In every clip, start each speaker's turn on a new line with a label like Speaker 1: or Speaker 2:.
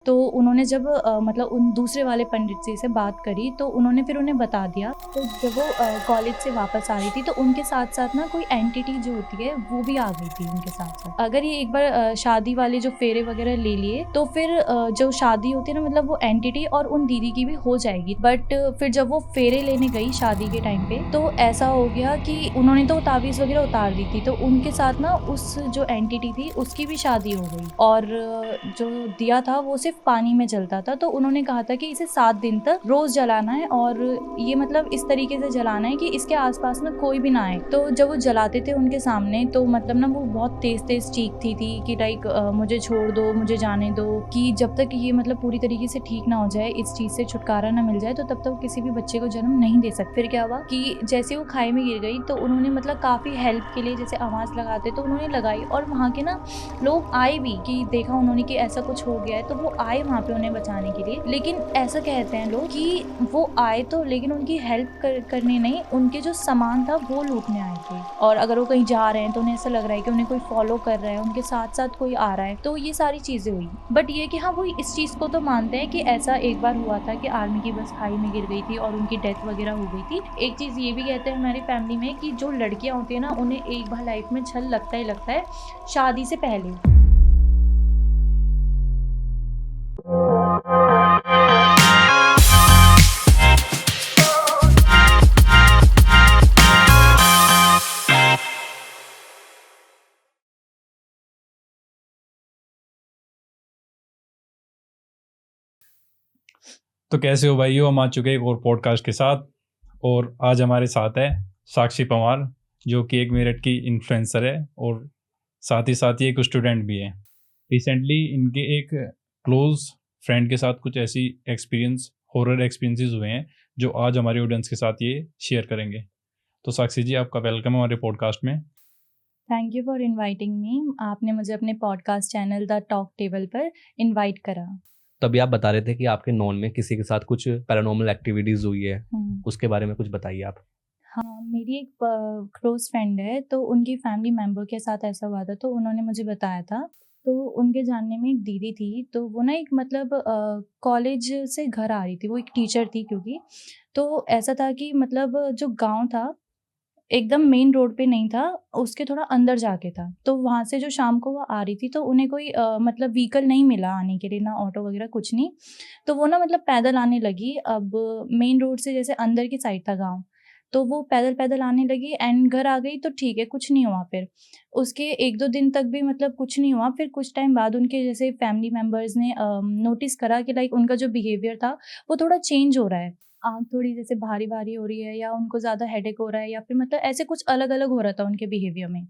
Speaker 1: तो उन्होंने जब मतलब उन दूसरे वाले पंडित जी से बात करी तो उन्होंने फिर उन्हें बता दिया। तो जब वो कॉलेज से वापस आ रही थी तो उनके साथ-साथ ना कोई एंटिटी जो होती है वो भी आ गई थी उनके साथ-साथ। अगर ये एक बार शादी वाले जो फेरे वगैरह ले लिए तो फिर जो शादी होती है ना मतलब वो एंटिटी और उन दीदी की भी हो जाएगी। बट फिर जब वो फेरे लेने गई शादी के टाइम पे तो ऐसा हो गया कि उन्होंने तो ताबीज़ वगैरह उतार दी थी, तो उनके साथ ना उस जो एंटिटी थी उसकी भी शादी हो गई और जो दिया था वो सिर्फ़ पानी में जलता था। तो उन्होंने कहा था कि इसे 7 दिन तक रोज़ जलाना है और ये मतलब इस तरीके से जलाना है कि इसके आस-पास ना कोई भी ना आए। तो जब वो जलाते थे उनके सामने तो मतलब ना वो बहुत तेज़-तेज़ चीखती थी कि लाइक मुझे छोड़ दो, मुझे जाने दो, कि जब तक ये मतलब पूरी तरीके से ठीक ना हो जाए, इस चीज़ से छुटकारा ना मिल जाए तो तब तक किसी भी बच्चे को जन्म नहीं दे सकते। फिर क्या हुआ कि जैसे वो खाई में गिर गई तो उन्होंने मतलब काफ़ी हेल्प के लिए जैसे आवाज़ लगाते तो उन्होंने लगाई और वहाँ के ना लोग आए भी कि देखा उन्होंने कि ऐसा कुछ हो गया है तो वो आए वहाँ पे उन्हें बचाने के लिए। लेकिन ऐसा कहते हैं लोग कि वो आए तो लेकिन उनकी हेल्प करने नहीं, उनके जो सामान था वो लूटने आए थे। और अगर वो कहीं जा रहे हैं तो उन्हें ऐसा लग रहा है कि उन्हें कोई फॉलो कर रहा है, उनके साथ-साथ कोई आ रहा है। तो ये सारी चीज़ें हुई। बट ये कि हाँ, वो इस चीज़ को तो मानते हैं कि ऐसा एक बार हुआ था कि आर्मी की बस खाई में गिर गई थी और उनकी डेथ वगैरह हो गई थी। एक चीज़ ये भी कहते हैं हमारी फैमिली में कि जो लड़कियाँ होती हैं ना, उन्हें एक बार लाइफ में छल लगता ही लगता है, शादी से पहले।
Speaker 2: तो कैसे हो भाइयों, हम आ चुके हैं एक और पॉडकास्ट के साथ। और आज हमारे साथ है साक्षी पंवार, जो कि एक मेरठ की इन्फ्लुएंसर है और साथ ही एक स्टूडेंट भी है। रिसेंटली इनके एक क्लोज फ्रेंड के साथ कुछ ऐसी हॉरर एक्सपीरियंसेस हुए हैं जो आज हमारे ऑडियंस के साथ ये शेयर करेंगे। तो साक्षी जी, आपका वेलकम है हमारे पॉडकास्ट में।
Speaker 1: Thank you for inviting me. आपने मुझे अपने podcast channel the talk table पर इनवाइट करा।
Speaker 3: तभी आप बता रहे थे कि आपके नॉन में किसी के साथ कुछ पैरानॉर्मल एक्टिविटीज़ हुई है,
Speaker 1: हुँ।
Speaker 3: उसके बारे में कुछ बताइए आप।
Speaker 1: हाँ, मेरी एक क्लोज़ फ्रेंड है, तो उनकी फैमिली मेंबर के साथ ऐसा हुआ था, तो उन्होंने मुझे बताया था। तो उनके जानने में एक दीदी थी, तो वो ना एक मतलब कॉलेज से घर आ रही थी, वो एक टीचर थी क्योंकि। तो ऐसा था कि मतलब जो गाँव था, एकदम मेन रोड पे नहीं था, उसके थोड़ा अंदर जाके था। तो वहाँ से जो शाम को वो आ रही थी, तो उन्हें कोई मतलब व्हीकल नहीं मिला आने के लिए, ना ऑटो वगैरह कुछ नहीं। तो वो ना मतलब पैदल आने लगी। अब मेन रोड से जैसे अंदर की साइड था गाँव, तो वो पैदल-पैदल आने लगी एंड घर आ गई तो ठीक है, कुछ नहीं हुआ फिर। उसके 1-2 दिन तक भी मतलब कुछ नहीं हुआ, फिर कुछ टाइम बाद उनके जैसे फैमिली मेंबर्स ने नोटिस करा कि लाइक उनका जो बिहेवियर था, वो थोड़ा चेंज हो रहा है। आँख थोड़ी जैसे भारी-भारी हो रही है या उनको ज़्यादा हेडेक हो रहा है या फिर मतलब ऐसे कुछ अलग-अलग हो रहा था उनके बिहेवियर में।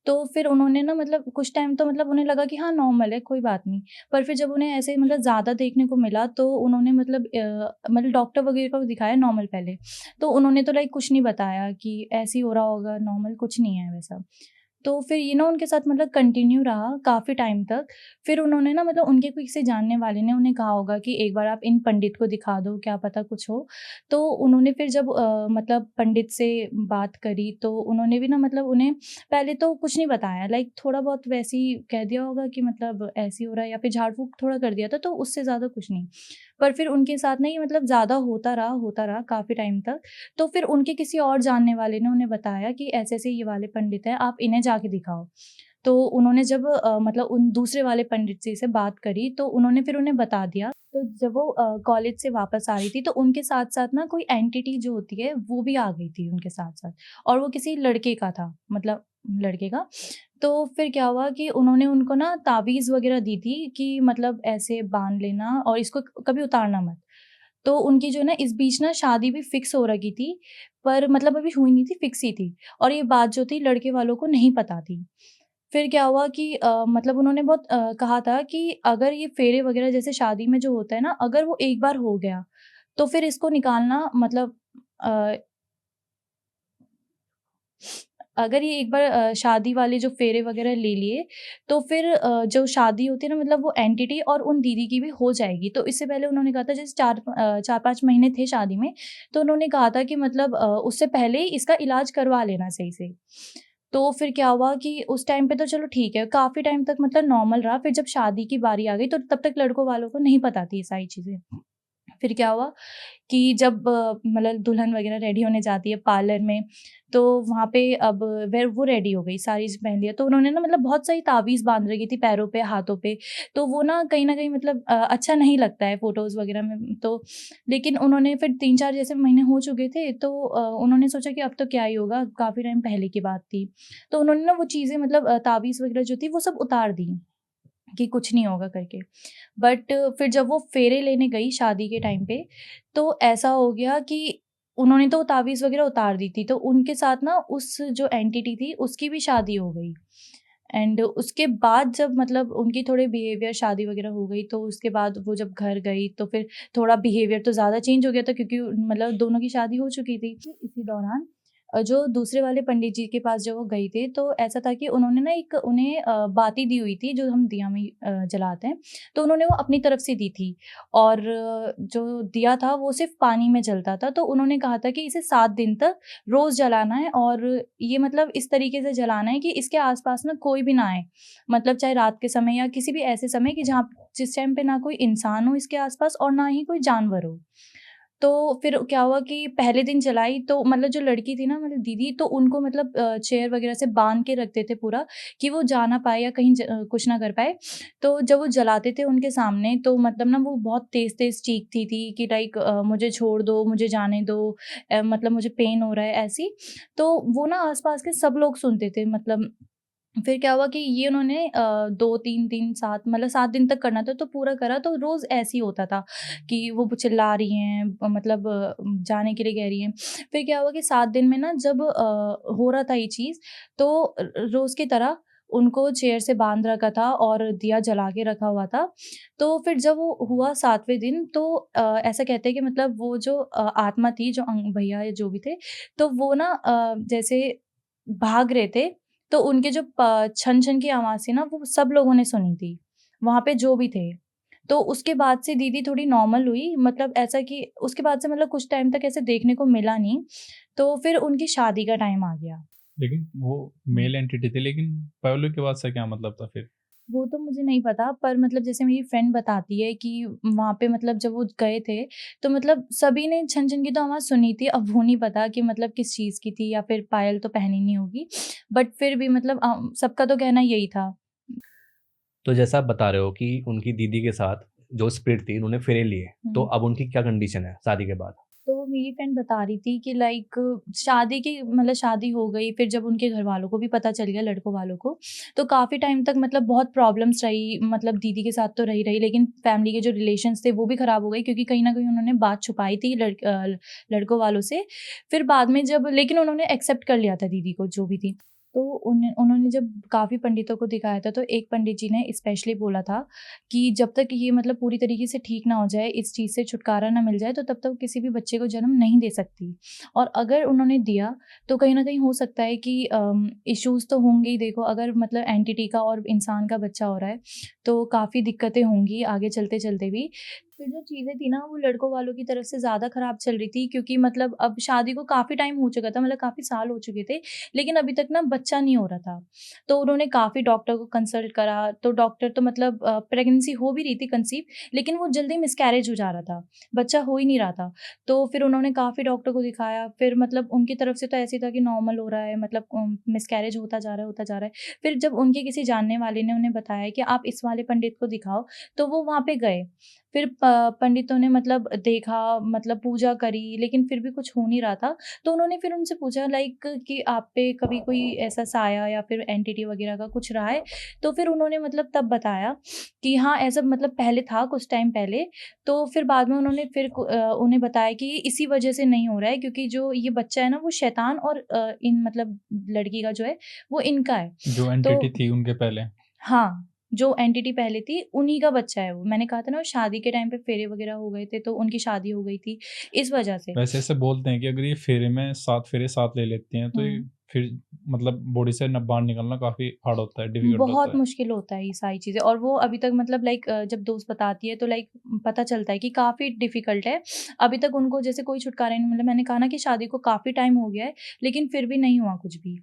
Speaker 1: तो फिर उन्होंने ना मतलब कुछ टाइम तो मतलब उन्हें लगा कि हाँ, नॉर्मल है, कोई बात नहीं। पर फिर जब उन्हें ऐसे मतलब ज़्यादा देखने को मिला तो उन्होंने मतलब डॉक्टर वगैरह को दिखाया नॉर्मल पहले। तो उन्होंने तो लाइक कुछ नहीं बताया कि ऐसे ही हो रहा होगा, नॉर्मल कुछ नहीं है वैसा। तो फिर ये ना उनके साथ मतलब कंटिन्यू रहा काफ़ी टाइम तक। फिर उन्होंने ना मतलब उनके किसी जानने वाले ने उन्हें कहा होगा कि एक बार आप इन पंडित को दिखा दो, क्या पता कुछ हो। तो उन्होंने फिर जब मतलब पंडित से बात करी तो उन्होंने भी ना मतलब उन्हें पहले तो कुछ नहीं बताया, लाइक थोड़ा बहुत वैसे ही कह दिया होगा कि मतलब ऐसे ही हो रहा है या फिर झाड़-फूँक थोड़ा कर दिया था, तो उससे ज़्यादा कुछ नहीं। पर फिर उनके साथ ना ये मतलब ज़्यादा होता रहा काफ़ी टाइम तक। तो फिर उनके किसी और जानने वाले ने उन्हें बताया कि ऐसे-ऐसे ये वाले पंडित हैं, आप इन्हें जाके दिखाओ। तो उन्होंने जब मतलब उन दूसरे वाले पंडित जी से बात करी, तो उन्होंने फिर उन्हें बता दिया। तो जब वो कॉलेज से वापस आ रही थी, तो उनके साथ-साथ ना कोई एंटिटी जो होती है, वो भी आ गई थी उनके साथ-साथ और वो किसी लड़के का था, मतलब लड़के का। तो फिर क्या हुआ कि उन्होंने उनको ना ताबीज़ वग़ैरह दी थी कि मतलब ऐसे बाँध लेना और इसको कभी उतारना मत। तो उनकी जो है ना इस बीच ना शादी भी फिक्स हो रखी थी, पर मतलब अभी हुई नहीं थी, फिक्स ही थी और ये बात जो थी लड़के वालों को नहीं पता थी। फिर क्या हुआ कि मतलब उन्होंने बहुत कहा था कि अगर ये फेरे वगैरह जैसे शादी में जो होता है ना, अगर वो एक बार हो गया, तो फिर इसको निकालना मतलब अ अगर ये एक बार शादी वाले जो फेरे वगैरह ले लिए, तो फिर जो शादी होती है ना मतलब वो एंटिटी और उन दीदी की भी हो जाएगी। तो इससे पहले उन्होंने कहा था जैसे 4-5 महीने थे शादी में, तो उन्होंने कहा था कि मतलब उससे पहले ही इसका इलाज करवा लेना सही से। तो फिर क्या हुआ कि उस टाइम पे तो चलो ठीक है, काफ़ी टाइम तक मतलब नॉर्मल रहा, फिर जब शादी की बारी आ गई तो तब तक लड़कों वालों को नहीं पता थी ये सारी चीज़ें। फिर क्या हुआ कि जब मतलब दुल्हन वगैरह रेडी होने जाती है पार्लर में, तो वहाँ पे अब वो रेडी हो गई, साड़ी पहन लिया, तो उन्होंने ना मतलब बहुत सारी तावीज़ बाँध रखी थी पैरों पे, हाथों पे, तो वो ना कहीं न कहीं मतलब अच्छा नहीं लगता है फ़ोटोज़ वगैरह में, तो लेकिन उन्होंने फिर 3-4 जैसे महीने हो चुके थे, तो उन्होंने सोचा कि अब तो क्या ही होगा, काफ़ी टाइम पहले की बात थी। तो उन्होंने ना वो चीज़ें मतलब तावीज़ वगैरह जो थी वो सब उतार दी, कि कुछ नहीं होगा करके। बट फिर जब वो फेरे लेने गई शादी के टाइम पे, तो ऐसा हो गया कि उन्होंने तो तावीज़ वग़ैरह उतार दी थी, तो उनके साथ ना उस जो एंटिटी थी, उसकी भी शादी हो गई। एंड उसके बाद जब मतलब उनकी थोड़े बिहेवियर शादी वग़ैरह हो गई, तो उसके बाद वो जब घर गई, तो फिर थोड़ा बिहेवियर तो ज़्यादा चेंज हो गया था, क्योंकि मतलब दोनों की शादी हो चुकी थी। इसी दौरान जो दूसरे वाले पंडित जी के पास जब वो गई थी, तो ऐसा था कि उन्होंने ना एक उन्हें बाती दी हुई थी, जो हम दिया में जलाते हैं, तो उन्होंने वो अपनी तरफ से दी थी, और जो दिया था वो सिर्फ़ पानी में जलता था, तो उन्होंने कहा था कि इसे 7 दिन तक रोज़ जलाना है, और ये मतलब इस तरीके से जलाना है कि इसके आस-पास ना कोई भी ना आए। मतलब चाहे रात के समय या किसी भी ऐसे समय कि जिस टाइम पे ना कोई इंसान हो इसके आस-पास और ना ही कोई जानवर हो। तो फिर क्या हुआ कि पहले दिन जलाई, तो मतलब जो लड़की थी ना, मतलब दीदी, तो उनको मतलब चेयर वगैरह से बाँध के रखते थे पूरा, कि वो जा ना पाए या कहीं कुछ ना कर पाए। तो जब वो जलाते थे उनके सामने, तो मतलब ना वो बहुत तेज़-तेज़ चीखती थी कि लाइक मुझे छोड़ दो, मुझे जाने दो, मतलब मुझे पेन हो रहा है, ऐसी। तो वो ना आस-पास के सब लोग सुनते थे, मतलब फिर क्या हुआ कि ये उन्होंने 2-3 दिन 7 मतलब 7 दिन तक करना था, तो पूरा करा, तो रोज़ ऐसे ही होता था कि वो चिल्ला रही हैं, मतलब जाने के लिए कह रही हैं। फिर क्या हुआ कि 7 दिन में ना जब हो रहा था ये चीज़, तो रोज़ की तरह उनको चेयर से बाँध रखा था और दिया जला के रखा हुआ था। तो फिर जब वो हुआ 7वें दिन, तो ऐसा कहते हैं कि मतलब वो जो आत्मा थी, जो भैया या जो भी थे, तो वो ना जैसे भाग रहे थे, तो उनके जो छन-छन की आवाज़ थी ना, वो सब लोगों ने सुनी थी, वहाँ पे जो भी थे। तो उसके बाद से दीदी थोड़ी नॉर्मल हुई, मतलब ऐसा कि उसके बाद से मतलब कुछ टाइम तक ऐसे देखने को मिला नहीं, तो फिर उनकी शादी का टाइम आ गया।
Speaker 2: लेकिन वो
Speaker 1: हुँ।
Speaker 2: मेल एंटिटी थी, लेकिन पाब्लो के बाद से क्या मतलब था फिर?
Speaker 1: वो तो मुझे नहीं पता, पर मतलब जैसे मेरी फ्रेंड बताती है कि वहाँ पे मतलब जब वो गए थे, तो मतलब सभी ने छन-छन की तो आवाज़ सुनी थी। अब वो नहीं पता कि मतलब किस चीज़ की थी, या फिर पायल तो पहनी नहीं होगी। बट फिर भी मतलब सबका तो कहना यही था।
Speaker 3: तो जैसा आप बता रहे हो कि उनकी दीदी के साथ जो स्प्रिट थी उन्होंने फेरे लिए, तो
Speaker 1: हुँ।
Speaker 3: अब उनकी क्या कंडीशन है शादी के बाद?
Speaker 1: तो मेरी फ्रेंड बता रही थी कि लाइक शादी की मतलब शादी हो गई, फिर जब उनके घरवालों को भी पता चल गया, लड़कों वालों को, तो काफ़ी टाइम तक मतलब बहुत प्रॉब्लम्स रही, मतलब दीदी के साथ तो रही, लेकिन फैमिली के जो रिलेशंस थे वो भी खराब हो गए, क्योंकि कहीं न कहीं उन्होंने बात छुपाई थी लड़कों वालों से। फिर बाद में जब लेकिन उन्होंने एक्सेप्ट कर लिया था दीदी को, जो भी थी। तो उन्होंने जब काफ़ी पंडितों को दिखाया था, तो एक पंडित जी ने स्पेशली बोला था कि जब तक ये मतलब पूरी तरीके से ठीक ना हो जाए, इस चीज़ से छुटकारा ना मिल जाए, तो तब तक किसी भी बच्चे को जन्म नहीं दे सकती। और अगर उन्होंने दिया, तो कहीं न कहीं हो सकता है कि इश्यूज़ तो होंगे ही, देखो अगर मतलब एंटिटी का और इंसान का बच्चा हो रहा है, तो काफ़ी दिक्कतें होंगी आगे चलते-चलते भी। फिर जो चीज़ें थी ना, वो लड़कों वालों की तरफ से ज़्यादा खराब चल रही थी, क्योंकि मतलब अब शादी को काफ़ी टाइम हो चुका था, मतलब काफ़ी साल हो चुके थे, लेकिन अभी तक ना बच्चा नहीं हो रहा था। तो उन्होंने काफ़ी डॉक्टर को कंसल्ट करा, तो डॉक्टर तो मतलब प्रेगनेंसी हो भी रही थी कंसीव, लेकिन वो जल्दी मिसकैरेज हो जा रहा था, बच्चा हो ही नहीं रहा था। तो फिर उन्होंने काफ़ी डॉक्टर को दिखाया, फिर मतलब उनकी तरफ से तो ऐसे ही था कि नॉर्मल हो रहा है, मतलब मिसकैरेज होता जा रहा है, होता जा रहा है। फिर जब उनके किसी जानने वाले ने उन्हें बताया कि आप इस वाले पंडित को दिखाओ, तो वो वहाँ पे गए। फिर पंडितों ने मतलब देखा, मतलब पूजा करी, लेकिन फिर भी कुछ हो नहीं रहा था। तो उन्होंने फिर उनसे पूछा लाइक कि आप पे कभी कोई ऐसा साया या फिर एंटिटी वगैरह का कुछ रहा है? तो फिर उन्होंने मतलब तब बताया कि हाँ, ऐसा मतलब पहले था कुछ टाइम पहले। तो फिर बाद में उन्होंने फिर उन्हें बताया कि ये इसी वजह से नहीं हो रहा है, क्योंकि जो ये बच्चा है ना, वो शैतान और इन मतलब लड़की का जो है वो इनका है।
Speaker 2: जो
Speaker 1: तो
Speaker 2: एंटिटी थी उनके पहले?
Speaker 1: हाँ, जो एंटिटी पहले थी, उन्हीं का बच्चा है वो। मैंने कहा था ना, वो शादी के टाइम पे फेरे वगैरह हो गए थे, तो उनकी शादी हो गई थी, इस वजह से।
Speaker 2: वैसे ऐसे बोलते हैं कि अगर ये फेरे में 7 फेरे साथ ले लेती हैं, तो ये
Speaker 1: हुँ।
Speaker 2: फिर मतलब बॉडी से न बाहर निकलना काफ़ी हार्ड होता है, डिफ़िकल्ट होता
Speaker 1: बहुत
Speaker 2: है।
Speaker 1: मुश्किल होता है ये सारी चीज़ें, और वो अभी तक मतलब लाइक जब दोस्त बताती है, तो लाइक पता चलता है कि काफ़ी डिफ़िकल्ट है। अभी तक उनको जैसे कोई छुटकारा नहीं, मतलब मैंने कहा ना कि शादी को काफ़ी टाइम हो गया है, लेकिन फिर भी नहीं हुआ कुछ भी।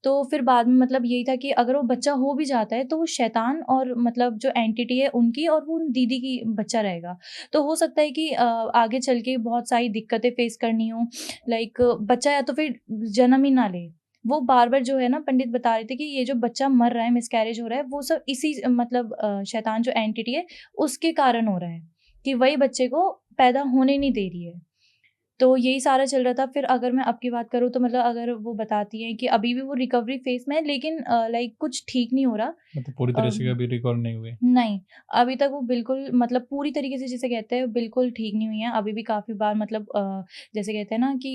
Speaker 1: तो फिर बाद में मतलब यही था कि अगर वो बच्चा हो भी जाता है तो वो शैतान और मतलब जो एंटिटी है उनकी और वो उन दीदी की बच्चा रहेगा। तो हो सकता है कि आगे चल के बहुत सारी दिक्कतें फेस करनी हो, लाइक बच्चा या तो फिर जन्म ही ना ले। वो बार-बार जो है ना पंडित बता रहे थे कि ये जो बच्चा मर रहा है, मिसकैरेज हो रहा है, वो सब इसी मतलब शैतान जो एंटिटी है उसके कारण हो रहा है, कि वही बच्चे को पैदा होने नहीं दे रही है। तो यही सारा चल रहा था। फिर अगर मैं अब की बात करूँ तो मतलब अगर वो बताती हैं कि अभी भी वो रिकवरी फ़ेज़ में है, लेकिन लाइक कुछ ठीक नहीं हो रहा।
Speaker 2: मतलब पूरी तरह से
Speaker 1: अम,
Speaker 2: कभी रिकवर नहीं हुए।
Speaker 1: नहीं, अभी तक वो बिल्कुल मतलब पूरी तरीके से जिसे कहते हैं बिल्कुल ठीक नहीं हुई हैं। अभी भी काफ़ी बार मतलब जैसे कहते हैं ना कि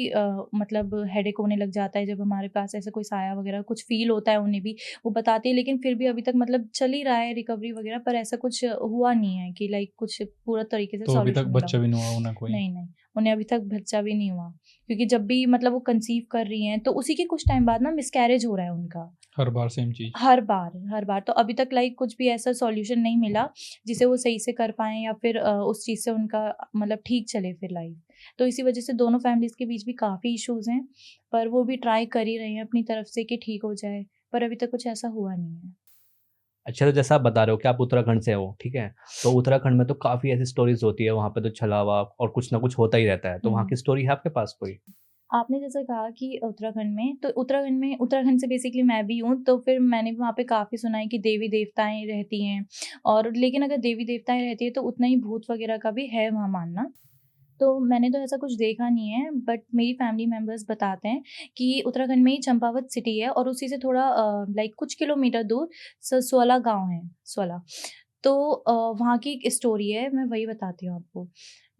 Speaker 1: मतलब हेडेक होने लग जाता है जब हमारे पास ऐसा कोई साया वग़ैरह कुछ फ़ील होता है उन्हें भी, वो बताती है, लेकिन फिर भी अभी तक मतलब चल ही रहा है रिकवरी वग़ैरह, पर ऐसा कुछ हुआ नहीं है कि लाइक कुछ पूरा तरीके से
Speaker 2: तो अभी तक
Speaker 1: सॉल्यूशन मिला
Speaker 2: बच्चा
Speaker 1: हो।
Speaker 2: भी नहीं हुआ उन्हें कोई?
Speaker 1: नहीं, नहीं, उन्हें अभी तक बच्चा भी नहीं हुआ, क्योंकि जब भी मतलब वो कंसीव कर रही हैं, तो उसी के कुछ टाइम बाद ना मिसकैरेज हो रहा है उनका।
Speaker 2: हर बार सेम चीज़?
Speaker 1: हर बार। तो अभी तक लाइक कुछ भी ऐसा सॉल्यूशन नहीं मिला, जिसे वो सही से कर पाएँ या फिर उस चीज़ से उनका मतलब ठीक चले फिर लाइफ। तो इसी वजह से दोनों फैमिलीज़ के बीच भी काफ़ी इश्यूज़ हैं, पर वो भी ट्राई कर ही रहे हैं अपनी तरफ से कि ठीक हो जाए, पर अभी तक कुछ ऐसा हुआ नहीं है।
Speaker 3: अच्छा, तो जैसा आप बता रहे हो कि आप उत्तराखंड से हो, ठीक है? तो उत्तराखंड में तो काफ़ी ऐसी स्टोरीज़ होती है, वहाँ पे तो छलावा और कुछ ना कुछ होता ही रहता है। तो वहाँ
Speaker 1: हुँ।
Speaker 3: की स्टोरी है आपके पास कोई?
Speaker 1: आपने जैसा कहा कि उत्तराखंड से बेसिकली मैं भी हूँ, तो फिर मैंने भी वहाँ पे काफ़ी सुना है कि देवी-देवताएँ रहती हैं, और लेकिन अगर देवी-देवताएँ रहती हैं, तो उतना ही भूत वगैरह का भी है वहाँ मानना। तो मैंने तो ऐसा कुछ देखा नहीं है, बट मेरी फैमिली मेंबर्स बताते हैं कि उत्तराखंड में ही चंपावत सिटी है और उसी से थोड़ा लाइक कुछ किलोमीटर दूर स्वाला गाँव है, स्वाला। तो वहाँ की एक स्टोरी है, मैं वही बताती हूँ आपको।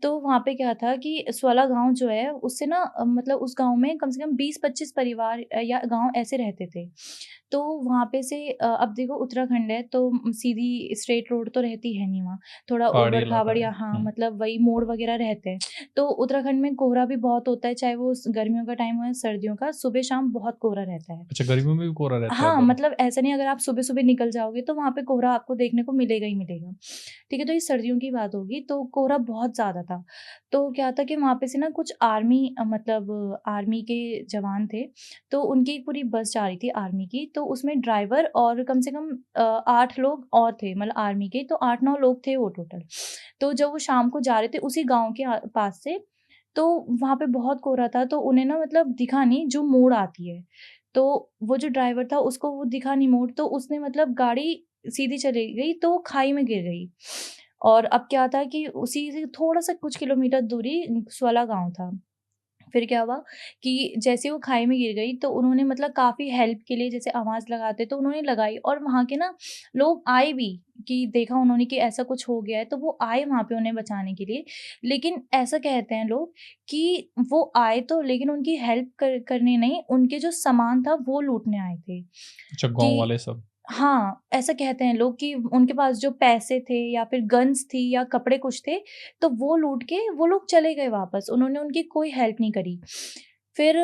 Speaker 1: तो वहाँ पे क्या था कि स्वाला गाँव जो है उससे ना मतलब उस गाँव में कम से कम 20-25 परिवार या गाँव ऐसे रहते थे। तो वहाँ पे से अब देखो उत्तराखंड है तो सीधी स्ट्रेट रोड तो रहती है नहीं वहाँ। थोड़ा
Speaker 2: पहाड़ी इलाका
Speaker 1: ऊबड़-खाबड़
Speaker 2: है।
Speaker 1: या हाँ, मतलब वही मोड़ वगैरह रहते हैं। तो उत्तराखंड में कोहरा भी बहुत होता है, चाहे वो गर्मियों का टाइम हो या सर्दियों का, सुबह-शाम बहुत कोहरा रहता है।
Speaker 2: अच्छा, गर्मियों में भी कोहरा रहता है
Speaker 1: हाँ,
Speaker 2: उधर?
Speaker 1: मतलब ऐसा नहीं, अगर आप सुबह-सुबह निकल जाओगे तो वहाँ पे कोहरा आपको देखने को मिलेगा ही मिलेगा। ठीक है, तो ये सर्दियों की बात होगी, तो कोहरा बहुत ज़्यादा था। तो क्या था कि वहाँ पे से ना कुछ आर्मी मतलब आर्मी के जवान थे, तो उनकी एक पूरी बस जा रही थी आर्मी की, तो उसमें ड्राइवर और कम से कम 8 लोग और थे, मतलब आर्मी के, तो 8-9 लोग थे वो टोटल। तो जब वो शाम को जा रहे थे उसी गाँव के पास से, तो वहाँ पे बहुत कोहरा था, तो उन्हें ना मतलब दिखा नहीं जो मोड़ आती है। तो वो जो ड्राइवर था उसको वो दिखा नहीं मोड़, तो उसने मतलब गाड़ी सीधी चली गई तो वो खाई में गिर गई। और अब क्या था कि उसी से थोड़ा-सा कुछ किलोमीटर दूरी स्वाला गाँव था। फिर क्या हुआ कि जैसे वो खाई में गिर गई तो उन्होंने मतलब काफ़ी हेल्प के लिए जैसे आवाज़ लगाते तो उन्होंने लगाई, और वहाँ के ना लोग आए भी कि देखा उन्होंने कि ऐसा कुछ हो गया है, तो वो आए वहाँ पे उन्हें बचाने के लिए। लेकिन ऐसा कहते हैं लोग कि वो आए तो लेकिन उनकी हेल्प करने नहीं, उनके जो सामान था वो लूटने आए थे।
Speaker 2: अच्छा, गाँव
Speaker 1: कि
Speaker 2: वाले सब?
Speaker 1: हाँ, ऐसा कहते हैं लोग कि उनके पास जो पैसे थे या फिर गन्स थी या कपड़े कुछ थे, तो वो लूट के वो लोग चले गए वापस, उन्होंने उनकी कोई हेल्प नहीं करी। फिर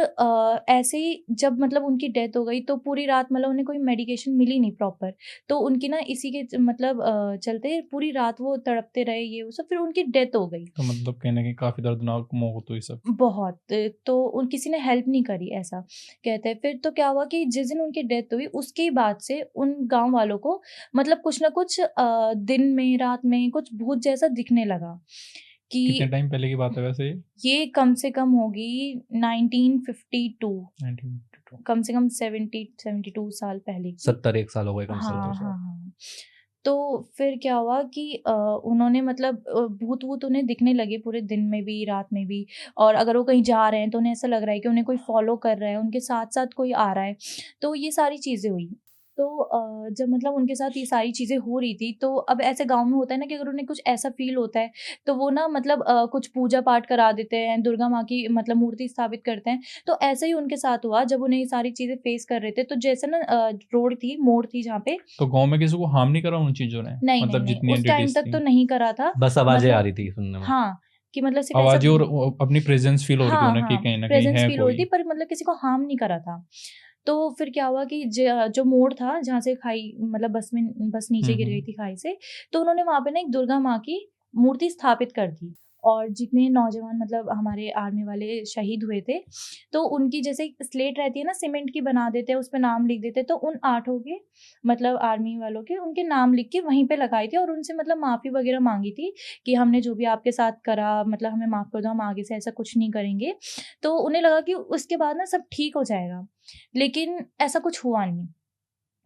Speaker 1: ऐसे ही जब मतलब उनकी डेथ हो गई तो पूरी रात मतलब उन्हें कोई मेडिकेशन मिली नहीं प्रॉपर, तो उनकी ना इसी के मतलब चलते पूरी रात वो तड़पते रहे ये वो सब, फिर उनकी डेथ हो गई।
Speaker 2: तो मतलब कहीं न कहीं काफ़ी दर्दनाक मौत हुई सब।
Speaker 1: बहुत, तो उन किसी ने हेल्प नहीं करी ऐसा कहते हैं। फिर तो क्या हुआ कि जिस दिन उनकी डेथ हुई उसके ही बाद से उन गाँव वालों को मतलब कुछ न कुछ दिन में, रात में कुछ भूत जैसा दिखने लगा
Speaker 2: कितने
Speaker 1: कि
Speaker 2: टाइम पहले की बात है वैसे ये?
Speaker 1: ये कम से कम होगी 1952,
Speaker 2: 1952।
Speaker 1: कम से कम 70-72 साल पहले की।
Speaker 3: 70 साल हो गए कम से कम।
Speaker 1: हाँ,
Speaker 2: 70 साल।
Speaker 1: हाँ, हाँ। तो फिर क्या हुआ कि उन्होंने मतलब भूत-वूत उन्हें दिखने लगे पूरे दिन में भी, रात में भी, और अगर वो कहीं जा रहे हैं तो उन्हें ऐसा लग रहा है कि उन्हें कोई फ़ॉलो कर रहा है, उनके साथ-साथ कोई आ रहा है। तो ये सारी चीज़ें हुई। तो जब मतलब उनके साथ ये सारी चीज़ें हो रही थी, तो अब ऐसे गाँव में होता है ना कि अगर उन्हें कुछ ऐसा फ़ील होता है, तो वो ना मतलब कुछ पूजा-पाठ करा देते हैं, दुर्गा माँ की मतलब मूर्ति स्थापित करते हैं। तो ऐसे ही उनके साथ हुआ जब उन्हें ये सारी चीज़ें फ़ेस कर रहे थे, तो जैसे ना रोड थी, मोड़ थी जहाँ पे,
Speaker 2: तो गाँव में किसी को हार्म नहीं करा उन चीज़ों ने?
Speaker 1: नहीं, नहीं,
Speaker 2: मतलब
Speaker 1: नहीं,
Speaker 2: जितनी
Speaker 1: उस टाइम
Speaker 2: एंटिटीज़
Speaker 1: तक तो
Speaker 2: थी?
Speaker 1: नहीं करा था।
Speaker 3: बस आवाज़ें आ
Speaker 1: मतलब
Speaker 3: रही थी सुनने में।
Speaker 1: हाँ, कि मतलब सिर्फ़ ऐसा
Speaker 2: आवाज़ें और वो अपनी प्रेज़ेंस फ़ील हो रही थी
Speaker 1: हाँ,
Speaker 2: उन्हें कि
Speaker 1: हाँ,
Speaker 2: कहीं न कहीं
Speaker 1: प्रेज़ेंस
Speaker 2: है
Speaker 1: फ़ील हो रही थी
Speaker 2: कोई।
Speaker 1: पर मतलब किसी को हार्म नहीं करा था। तो फिर क्या हुआ कि जो मोड़ था जहाँ से खाई मतलब बस नीचे
Speaker 2: हुँ,
Speaker 1: गिर गई
Speaker 2: हुँ।
Speaker 1: थी खाई से, तो उन्होंने वहाँ पे ना एक दुर्गा माँ की मूर्ति स्थापित कर दी। और जितने नौजवान मतलब हमारे आर्मी वाले शहीद हुए थे, तो उनकी जैसे एक स्लेट रहती है ना सीमेंट की, बना देते हैं, उस पे नाम लिख देते हैं, तो उन 8 के मतलब आर्मी वालों के उनके नाम लिख के वहीं पे लगाई थी और उनसे मतलब माफ़ी वगैरह माँगी थी कि हमने जो भी आपके साथ करा मतलब हमें माफ़ कर दो, हम आगे से ऐसा कुछ नहीं करेंगे। तो उन्हें लगा कि उसके बाद ना सब ठीक हो जाएगा, लेकिन ऐसा कुछ हुआ नहीं।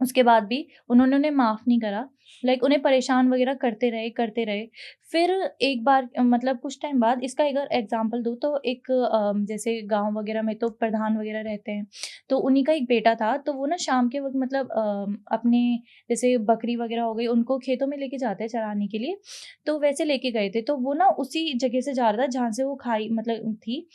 Speaker 1: उसके बाद भी उन्होंने उन्हें माफ़ नहीं करा, लाइक उन्हें परेशान वगैरह करते रहे, करते रहे। फिर एक बार मतलब कुछ टाइम बाद इसका अगर एग्ज़ाम्पल दूँ तो एक जैसे गाँव वगैरह में तो प्रधान वगैरह रहते हैं, तो उन्हीं का एक बेटा था, तो वो ना शाम के वक़्त मतलब अपने जैसे बकरी वगैरह हो गई, उनको खेतों में लेके जाते हैं चराने के लिए, तो वैसे लेके गए थे। तो वो ना उसी जगह से जा रहा था जहाँ से वो खाई मतलब थी,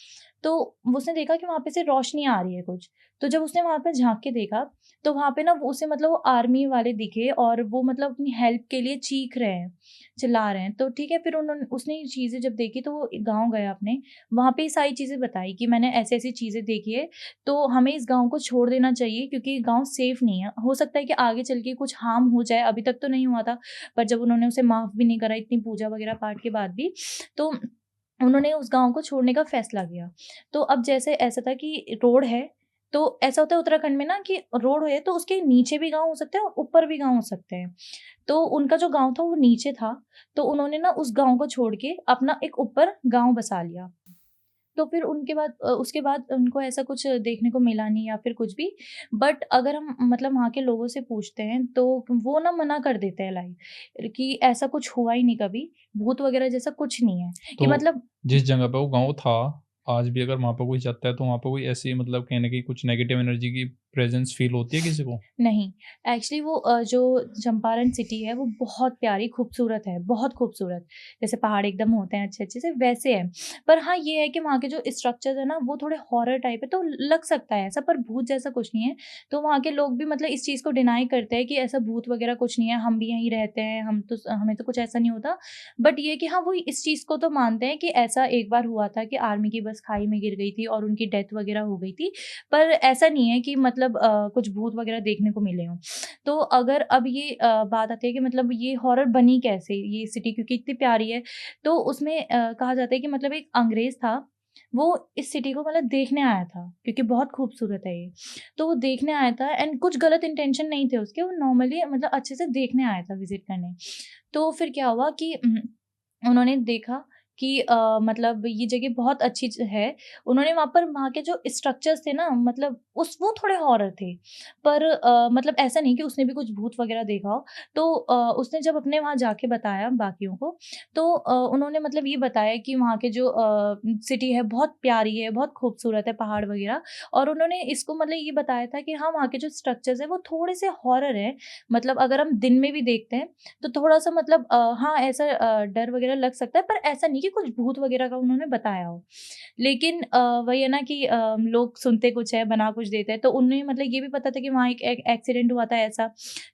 Speaker 1: तो उसने देखा कि वहाँ पे से रोशनी आ रही है कुछ। तो जब उसने वहाँ पे झाँक के देखा, तो वहाँ पे ना वो उसे मतलब वो आर्मी वाले दिखे और वो मतलब अपनी हेल्प के लिए चीख रहे हैं, चिल्ला रहे हैं। तो ठीक है, फिर उसने ये चीज़ें जब देखी तो वो गाँव गया अपने, वहाँ पे ये सारी चीज़ें बताई कि मैंने ऐसी-ऐसी चीज़ें देखी है, तो हमें इस गाँव को छोड़ देना चाहिए क्योंकि गाँव सेफ नहीं है। हो सकता है कि आगे चल के कुछ हार्म हो जाए, अभी तक तो नहीं हुआ था, पर जब उन्होंने उसे माफ़ भी नहीं करा इतनी पूजा वगैरह पाठ के बाद भी, तो उन्होंने उस गाँव को छोड़ने का फैसला किया। तो अब जैसे ऐसा था कि रोड है, तो ऐसा होता है उत्तराखंड में ना कि रोड है तो उसके नीचे भी गाँव हो सकते हैं और ऊपर भी गाँव हो सकते हैं। तो उनका जो गाँव था वो नीचे था, तो उन्होंने ना उस गाँव को छोड़ के अपना एक ऊपर गाँव बसा लिया। तो फिर उनके बाद उसके बाद उनको ऐसा कुछ देखने को मिला नहीं या फिर कुछ भी। बट अगर हम मतलब वहाँ के लोगों से पूछते हैं तो वो ना मना कर देते हैं लाइक कि ऐसा कुछ हुआ ही नहीं कभी, भूत वगैरह जैसा कुछ नहीं है कि
Speaker 2: तो
Speaker 1: मतलब
Speaker 2: जिस जगह पे वो गाँव था, आज भी अगर वहाँ पे कोई जाता है तो वहाँ पे कोई ऐसी मतलब कहीं न कहीं कुछ नेगेटिव एनर्जी की प्रेज़ेंस फ़ील होती है किसी को?
Speaker 1: नहीं, एक्चुअली वो जो चंपारण सिटी है वो बहुत प्यारी खूबसूरत है, बहुत खूबसूरत। जैसे पहाड़ एकदम होते हैं अच्छे-अच्छे से वैसे है। पर हाँ, ये है कि वहाँ के जो स्ट्रक्चर्स है ना वो थोड़े हॉरर टाइप है, तो लग सकता है ऐसा, पर भूत जैसा कुछ नहीं है। तो वहाँ के लोग भी मतलब इस चीज़ को डिनाई करते हैं कि ऐसा भूत वगैरह कुछ नहीं है, हम भी यहीं रहते हैं, हमें तो कुछ ऐसा नहीं होता। बट ये है कि हाँ, वो इस चीज़ को तो मानते हैं कि ऐसा एक बार हुआ था कि आर्मी की बस खाई में गिर गई थी और उनकी डेथ वगैरह हो गई थी। पर ऐसा नहीं है कि मतलब कुछ भूत वगैरह देखने को मिले हों। तो अगर अब ये बात आती है कि मतलब ये हॉरर बनी कैसे ये सिटी क्योंकि इतनी प्यारी है, तो उसमें कहा जाता है कि मतलब एक अंग्रेज़ था, वो इस सिटी को मतलब देखने आया था क्योंकि बहुत खूबसूरत है ये। तो वो देखने आया था एंड कुछ गलत इंटेंशन नहीं थे उसके, वो नॉर्मली मतलब अच्छे से देखने आया था विज़िट करने। तो फिर क्या हुआ कि उन्होंने देखा कि मतलब ये जगह बहुत अच्छी है। उन्होंने वहाँ पर वहाँ के जो स्ट्रक्चर्स थे ना मतलब उस वो थोड़े हॉरर थे। पर मतलब ऐसा नहीं कि उसने भी कुछ भूत वग़ैरह देखा हो। तो उसने जब अपने वहाँ जाके बताया बाकियों को, तो उन्होंने मतलब ये बताया कि वहाँ के जो सिटी है बहुत प्यारी है, बहुत खूबसूरत है, पहाड़ वग़ैरह। और उन्होंने इसको मतलब ये बताया था कि हाँ, वहाँ के जो स्ट्रक्चर्स हैं वो थोड़े-से हॉरर हैं। मतलब अगर हम दिन में भी देखते हैं तो थोड़ा-सा मतलब हाँ, ऐसा डर वग़ैरह लग सकता है, पर ऐसा नहीं कि कुछ भूत वग़ैरह का उन्होंने बताया हो। लेकिन वही है ना कि लोग सुनते कुछ है, बना कुछ देते हैं, तो उन्हें मतलब ये भी पता था कि वहाँ एक एक्सीडेंट हुआ था ऐसा,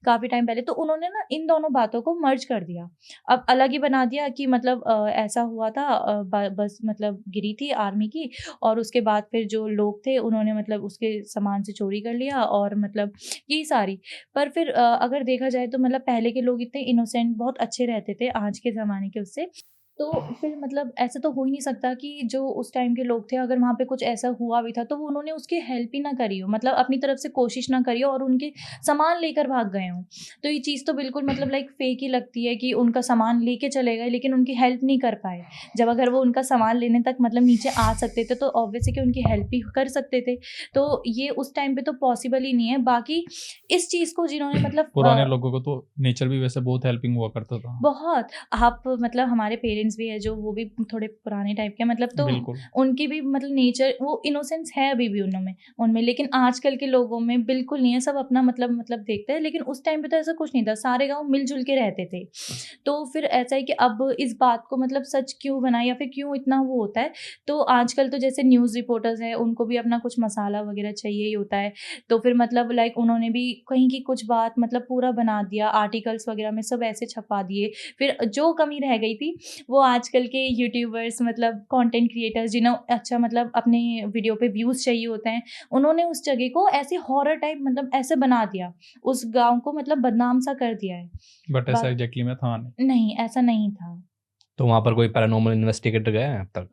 Speaker 1: काफ़ी टाइम पहले, तो उन्होंने ना इन दोनों बातों को मर्ज कर दिया। अब अलग ही बना दिया कि मतलब ऐसा हुआ था, ब बस मतलब गिरी थी आर्मी की और उसके बाद फिर जो लोग थे उन्होंने मतलब उसके सामान से चोरी कर लिया और मतलब यही सारी। पर फिर अगर देखा जाए तो मतलब पहले के लोग इतने इनोसेंट बहुत अच्छे रहते थे आज के ज़माने के उससे। तो फिर मतलब ऐसा तो हो ही नहीं सकता कि जो उस टाइम के लोग थे अगर वहाँ पे कुछ ऐसा हुआ भी था तो वो उन्होंने उसकी हेल्प ही ना करी हो, मतलब अपनी तरफ से कोशिश ना करी हो और उनके सामान लेकर भाग गए हों। तो ये चीज़ तो बिल्कुल मतलब लाइक फेक ही लगती है कि उनका सामान लेके चले गए लेकिन उनकी हेल्प नहीं कर पाए। जब अगर वो उनका सामान लेने तक मतलब नीचे आ सकते थे तो ऑब्वियस है कि उनकी हेल्प भी कर सकते थे। तो ये उस टाइम पे तो पॉसिबल ही नहीं है। बाकी इस चीज़ को जिन्होंने मतलब
Speaker 2: पुराने लोगों को तो नेचर भी वैसे बहुत हेल्पिंग हुआ करता था।
Speaker 1: बहुत आप मतलब हमारे पेरेंट्स भी है जो वो भी थोड़े पुराने टाइप के मतलब, तो
Speaker 2: बिल्कुल।
Speaker 1: उनकी भी मतलब नेचर वो इनोसेंस है अभी भी उनमें उनमें, लेकिन आजकल के लोगों में बिल्कुल नहीं है। सब अपना मतलब देखते हैं, लेकिन उस टाइम पे तो ऐसा कुछ नहीं था, सारे गाँव मिल-जुल के रहते थे। तो फिर ऐसा है कि अब इस बात को मतलब सच क्यों बनाया या फिर क्यों इतना वो होता है, तो आजकल तो जैसे न्यूज़ रिपोर्टर्स हैं, उनको भी अपना कुछ मसाला वगैरह चाहिए ही होता है। तो फिर मतलब लाइक उन्होंने भी कहीं की कुछ बात मतलब पूरा बना दिया, आर्टिकल्स वगैरह में सब ऐसे छपा दिए। फिर जो कमी रह गई थी, वो आजकल के यूट्यूबर्स मतलब कंटेंट क्रिएटर्स जिन्हें अच्छा मतलब अपने वीडियो पे व्यूज़ चाहिए होते हैं, उन्होंने उस जगह को ऐसे हॉरर टाइप मतलब ऐसे बना दिया। उस गाँव को मतलब बदनाम सा कर दिया है।
Speaker 2: बट ऐसा
Speaker 1: बाक
Speaker 2: एग्ज़ैक्टली में था नहीं।
Speaker 1: नहीं, ऐसा नहीं था।
Speaker 3: तो वहाँ पर कोई पैरानॉर्मल इन्वेस्टिगेटर गया है अब तक?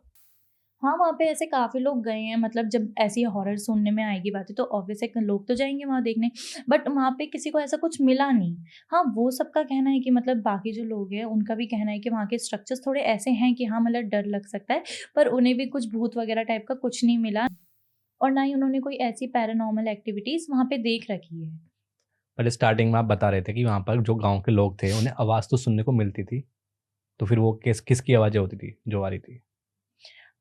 Speaker 1: हाँ, वहाँ पे ऐसे काफ़ी लोग गए हैं, मतलब जब ऐसी हॉरर सुनने में आएगी बातें तो ऑब्वियस है कि लोग तो जाएँगे वहाँ देखने, बट वहाँ पे किसी को ऐसा कुछ मिला नहीं। हाँ, वो सबका कहना है कि मतलब बाकी जो लोग हैं उनका भी कहना है कि वहाँ के स्ट्रक्चर्स थोड़े ऐसे हैं कि हाँ, मतलब डर लग सकता है, पर उन्हें भी कुछ भूत वगैरह टाइप का कुछ नहीं मिला और ना ही उन्होंने कोई ऐसी पैरानॉर्मल एक्टिविटीज़ वहाँ पे देख रखी है।
Speaker 3: पहले स्टार्टिंग में आप बता रहे थे कि वहाँ पर जो गाँव के लोग थे उन्हें आवाज़ तो सुनने को मिलती थी, तो फिर वो किसकी आवाज़ें होती थी जो आ रही थी?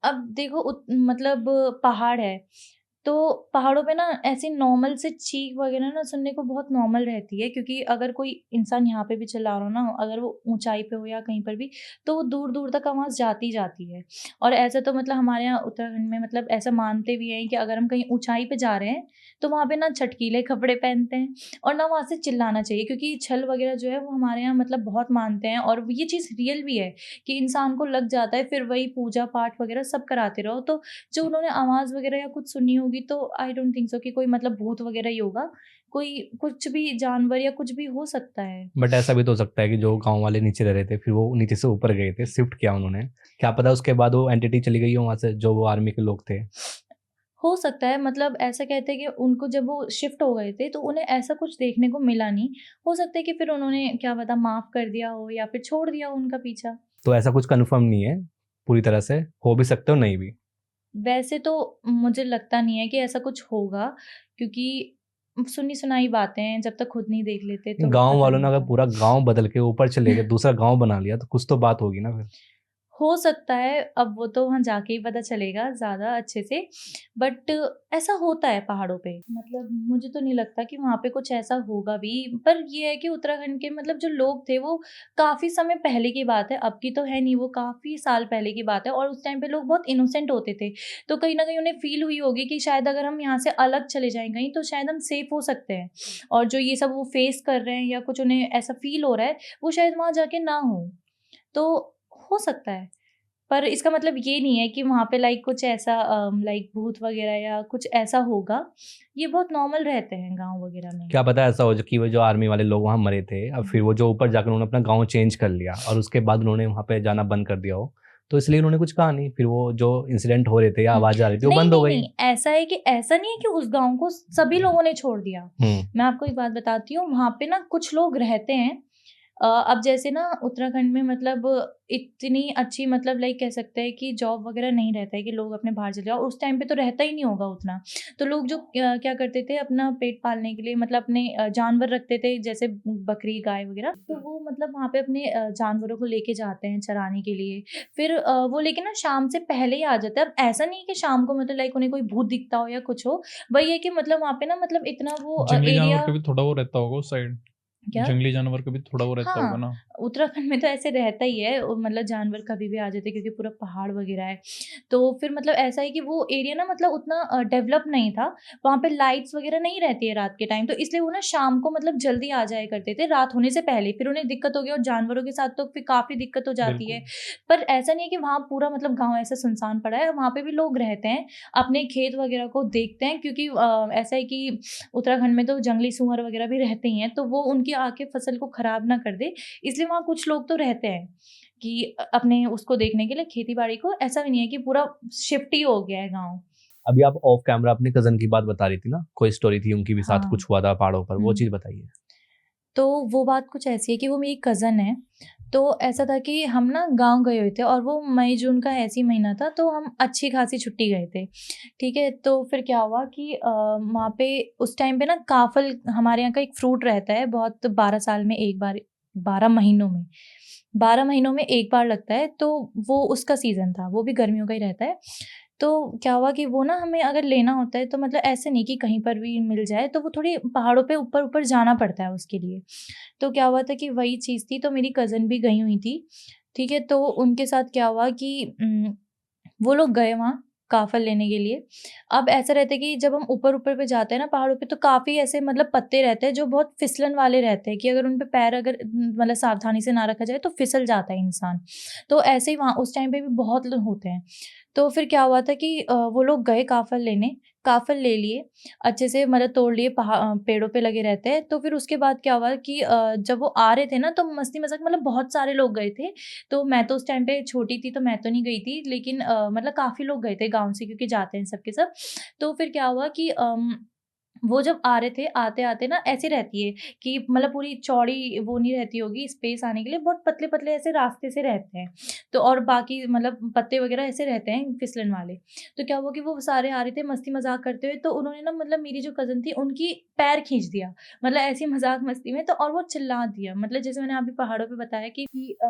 Speaker 1: अब देखो मतलब पहाड़ है, तो पहाड़ों पे ना ऐसी नॉर्मल से चीख वगैरह ना सुनने को बहुत नॉर्मल रहती है, क्योंकि अगर कोई इंसान यहाँ पे भी चिल्ला रहा हो ना, अगर वो ऊँचाई पे हो या कहीं पर भी, तो वो दूर-दूर तक आवाज़ जाती जाती है। और ऐसा तो मतलब हमारे यहाँ उत्तराखंड में मतलब ऐसा मानते भी हैं कि अगर हम कहीं ऊँचाई पे जा रहे हैं, तो वहाँ पे ना चटकीले कपड़े पहनते हैं और ना वहाँ से चिल्लाना चाहिए, क्योंकि छल वगैरह जो है वो हमारे यहाँ मतलब बहुत मानते हैं और ये चीज़ रियल भी है कि इंसान को लग जाता है, फिर वही पूजा-पाठ वगैरह सब कराते रहो, तो जो उन्होंने आवाज़ वगैरह या कुछ सुनी होगी तो आई डोंट थिंक सो कि कोई मतलब भूत वगैरह ही होगा। कोई कुछ भी जानवर या कुछ भी हो सकता है।
Speaker 3: बट ऐसा भी तो हो सकता है कि जो गाँव वाले नीचे रह रहे थे, फिर वो नीचे से ऊपर गए थे, शिफ्ट किया उन्होंने। क्या पता उसके बाद वो एंटिटी चली गई हो वहाँ से, जो वो आर्मी के लोग थे।
Speaker 1: हो सकता है, मतलब ऐसा कहते हैं कि उनको जब वो शिफ्ट हो गए थे तो उन्हें ऐसा कुछ देखने को मिला नहीं। हो सकता है कि फिर उन्होंने क्या पता माफ़ कर दिया हो या फिर छोड़ दिया हो उनका पीछा।
Speaker 3: तो ऐसा कुछ कन्फर्म नहीं है पूरी तरह से, हो भी सकता है और नहीं भी।
Speaker 1: वैसे तो मुझे लगता नहीं है कि ऐसा कुछ होगा, क्योंकि सुनी-सुनाई बातें हैं, जब तक खुद नहीं देख लेते तो
Speaker 3: गाँव
Speaker 1: पता
Speaker 3: वालों
Speaker 1: नहीं
Speaker 3: ने अगर
Speaker 1: होता।
Speaker 3: पूरा गाँव बदल के ऊपर चले गए, दूसरा गाँव बना लिया, तो कुछ तो बात होगी ना फिर।
Speaker 1: हो सकता है, अब वो तो वहाँ जाके ही पता चलेगा ज़्यादा अच्छे से, बट ऐसा होता है पहाड़ों पे। मतलब मुझे तो नहीं लगता कि वहाँ पे कुछ ऐसा होगा भी, पर ये है कि उत्तराखंड के मतलब जो लोग थे वो काफ़ी समय पहले की बात है, अब की तो है नहीं, वो काफ़ी साल पहले की बात है और उस टाइम पे लोग बहुत इनोसेंट होते थे। तो कहीं न कहीं उन्हें फ़ील हुई होगी कि शायद अगर हम यहाँ से अलग चले जाएँ कहीं तो शायद हम सेफ हो सकते हैं, और जो ये सब वो फेस कर रहे हैं या कुछ उन्हें ऐसा फ़ील हो रहा है, वो शायद वहाँ जाके ना हो। तो हो सकता है। पर इसका मतलब ये नहीं है कि वहाँ पे लाइक कुछ ऐसा लाइक भूत वगैरह या कुछ ऐसा होगा। ये बहुत नॉर्मल रहते हैं गाँव वगैरह में।
Speaker 3: क्या पता ऐसा हो जो कि वो जो आर्मी वाले लोग वहाँ मरे थे, अब फिर वो जो ऊपर जाकर उन्होंने अपना गाँव चेंज कर लिया और उसके बाद उन्होंने वहाँ पे जाना बंद कर दिया हो। तो इसलिए उन्होंने कुछ कहा नहीं, फिर वो जो इंसिडेंट हो रहे थे या
Speaker 1: हुँ।
Speaker 3: आवाज़ आ रही थी, वो
Speaker 1: नहीं,
Speaker 3: बंद हो
Speaker 1: नहीं,
Speaker 3: गई।
Speaker 1: नहीं, ऐसा है कि ऐसा नहीं है कि उस गाँव को सभी लोगों ने छोड़ दिया।
Speaker 3: हुँ।
Speaker 1: मैं आपको एक बात बताती हूँ, वहाँ पे ना कुछ लोग रहते हैं। अब जैसे ना उत्तराखंड में मतलब इतनी अच्छी मतलब लाइक कह सकते हैं कि जॉब वगैरह नहीं रहता है कि लोग अपने बाहर चले जाओ, उस टाइम पे तो रहता ही नहीं होगा उतना। तो लोग जो क्या करते थे अपना पेट पालने के लिए मतलब अपने जानवर रखते थे, जैसे बकरी, गाय वगैरह, तो वो मतलब वहाँ पे अपने जानवरों को लेके जाते हैं चराने के लिए। फिर वो लेके ना शाम से पहले ही आ जाते हैं। अब ऐसा नहीं है कि शाम को मतलब लाइक उन्हें कोई भूत दिखता हो या कुछ हो, वही है कि मतलब वहाँ पे ना मतलब इतना वो
Speaker 2: जंगली जानवर
Speaker 1: एरिया
Speaker 2: का भी थोड़ा वो रहता होगा उस साइड।
Speaker 1: क्या?
Speaker 2: जंगली जानवर का भी थोड़ा वो रहता होगा
Speaker 1: हाँ,
Speaker 2: ना।
Speaker 1: उत्तराखंड में तो ऐसे रहता ही है, मतलब जानवर कभी भी आ जाते हैं क्योंकि पूरा पहाड़ वगैरह है। तो फिर मतलब ऐसा है कि वो एरिया ना मतलब उतना डेवलप नहीं था, वहाँ पे लाइट्स वगैरह नहीं रहती है रात के टाइम, तो इसलिए वो ना शाम को मतलब जल्दी आ जाया करते थे, रात होने से पहले। फिर उन्हें दिक्कत हो गई और जानवरों के साथ तो फिर काफ़ी दिक्कत हो जाती है।
Speaker 2: बिल्कुल।
Speaker 1: पर ऐसा नहीं है कि वहाँ पूरा मतलब गाँव ऐसा सुनसान पड़ा है, वहाँ पे भी लोग रहते हैं, अपने खेत वगैरह को देखते हैं, क्योंकि ऐसा है कि उत्तराखंड में तो जंगली सूअर वगैरह भी रहते ही हैं, तो वो उनकी आके फसल को खराब ना कर दे, इसलिए वहाँ कुछ लोग तो रहते हैं कि अपने उसको देखने के लिए खेती-बाड़ी को। ऐसा भी नहीं है कि पूरा शिफ्ट ही हो गया है गाँव।
Speaker 3: अभी आप ऑफ कैमरा अपने कज़न की बात बता रही थी ना, कोई स्टोरी थी उनकी भी साथ
Speaker 1: हाँ।
Speaker 3: कुछ हुआ था पहाड़ों पर, वो
Speaker 1: हुँ।
Speaker 3: चीज़ बताइए?
Speaker 1: तो वो बात कुछ ऐसी है कि वो मेरी कज़न है। तो ऐसा था कि हम ना गाँव गए हुए थे और वो मई-जून का ऐसे ही महीना था, तो हम अच्छी खासी छुट्टी गए थे। ठीक है? तो फिर क्या हुआ कि वहाँ पे उस टाइम पे ना काफ़ल हमारे यहाँ का एक फ्रूट रहता है, बहुत 12 साल में 1 बार, 12 महीनों में, 12 महीनों में 1 बार लगता है, तो वो उसका सीज़न था, वो भी गर्मियों का ही रहता है। तो क्या हुआ कि वो ना हमें अगर लेना होता है तो मतलब ऐसे नहीं कि कहीं पर भी मिल जाए, तो वो थोड़ी पहाड़ों पे ऊपर-ऊपर जाना पड़ता है उसके लिए। तो क्या हुआ था कि वही चीज़ थी, तो मेरी कज़िन भी गई हुई थी, ठीक है? तो उनके साथ क्या हुआ कि वो लोग गए वहाँ काफ़ल लेने के लिए। अब ऐसा रहता है कि जब हम ऊपर-ऊपर पे जाते हैं ना पहाड़ों पे, तो काफ़ी ऐसे मतलब पत्ते रहते हैं जो बहुत फिसलन वाले रहते हैं कि अगर उन पे पैर अगर मतलब सावधानी से ना रखा जाए तो फिसल जाता है इंसान। तो ऐसे ही वहाँ उस टाइम पे भी बहुत लोग होते हैं। तो फिर क्या हुआ था कि वो लोग गए काफ़ल लेने, काफ़ल ले लिए, अच्छे से मतलब तोड़ लिए, पेड़ों पे लगे रहते हैं। तो फिर उसके बाद क्या हुआ कि जब वो आ रहे थे ना, तो मस्ती-मज़ाक मतलब बहुत सारे लोग गए थे। तो मैं तो उस टाइम पे छोटी थी, तो मैं तो नहीं गई थी, लेकिन मतलब काफ़ी लोग गए थे गाँव से, क्योंकि जाते हैं सब के सब। तो फिर क्या हुआ कि वो जब आ रहे थे, आते-आते ना ऐसे रहती है कि मतलब पूरी चौड़ी वो नहीं रहती होगी स्पेस आने के लिए, बहुत पतले-पतले ऐसे रास्ते से रहते हैं। तो और बाकी मतलब पत्ते वगैरह ऐसे रहते हैं फिसलन वाले। तो क्या हुआ कि वो सारे आ रहे थे मस्ती-मज़ाक करते हुए, तो उन्होंने ना मतलब मेरी जो कज़िन थी उनकी पैर खींच दिया। मतलब ऐसे ही मज़ाक-मस्ती में, तो और वो चिल्ला दिया। मतलब जैसे मैंने अभी पहाड़ों पे बताया कि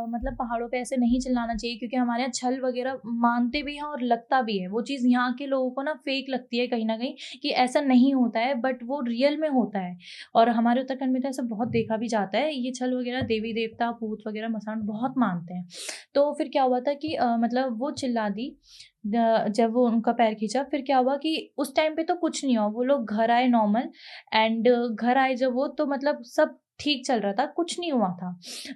Speaker 1: मतलब पहाड़ों पे ऐसे नहीं चिल्लाना चाहिए, क्योंकि हमारे यहाँ छल वगैरह मानते भी हैं और लगता भी है। वो चीज़ यहाँ के लोगों को ना फ़ेक लगती है कहीं न कहीं, कि ऐसा नहीं होता है, बट वो रियल में होता है। और हमारे उत्तराखंड में तो ऐसा बहुत देखा भी जाता है। ये छल वगैरह देवी-देवता, भूत वगैरह, मसान बहुत मानते हैं। तो फिर क्या हुआ था कि मतलब वो चिल्ला दी, जब वो उनका पैर खींचा, फिर क्या हुआ कि उस टाइम पे तो कुछ नहीं हुआ, वो लोग घर आए नॉर्मल। एंड घर आए जब वो, तो मतलब सब ठीक चल रहा था, कुछ नहीं हुआ था।